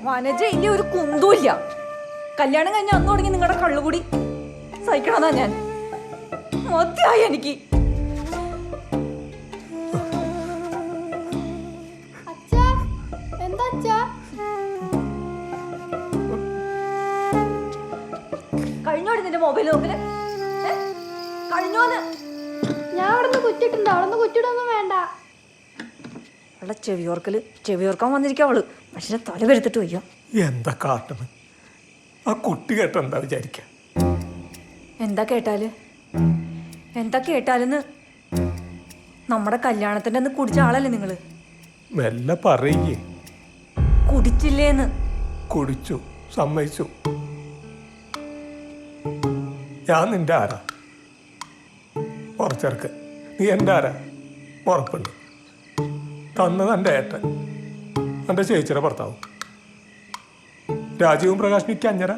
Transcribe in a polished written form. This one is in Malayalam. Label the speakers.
Speaker 1: വനജ ഇനി ഒരു കുന്തൂല്ല. കല്യാണം കഴിഞ്ഞ അന്ന് തുടങ്ങി നിങ്ങളുടെ കള്ളുകൂടി സഹിക്കണമെന്നാ ഞാൻ. മതിയായി എനിക്ക്. കഴിഞ്ഞോടി നിന്റെ മൊബൈൽ നോക്കല്? കഴിഞ്ഞോന്ന്?
Speaker 2: ഞാൻ അവിടെ കുറ്റിട്ടുണ്ട്. അവിടെ കുറ്റിടൊന്നും വേണ്ട.
Speaker 1: അവളുടെ ചെവിയോർക്കാൻ വന്നിരിക്കും അവള്. പക്ഷെ തല വരുത്തിട്ട് വയ്യോ.
Speaker 3: എന്താ കാട്ടണ്? ആ കുട്ടി കേട്ട എന്താ വിചാരിക്ക?
Speaker 1: എന്താ കേട്ടാലെന്ന് നമ്മുടെ കല്യാണത്തിന്റെ അന്ന് കുടിച്ച ആളല്ലേ നിങ്ങള്?
Speaker 3: മെല്ലെ പറയേ.
Speaker 1: കുടിച്ചില്ലേന്ന്?
Speaker 3: കുടിച്ചു, സമ്മതിച്ചു. ഞാൻ നിന്റെ ആരാ? ഉറച്ചെറുക്ക്. നീ എൻ്റെ ആരാ? ഉറപ്പുണ്ട്. തന്നത് എൻ്റെ ഏട്ടൻ, എൻ്റെ ചേച്ചിയുടെ ഭർത്താവും. രാജീവും പ്രകാശ് മിക്ക അഞ്ഞര.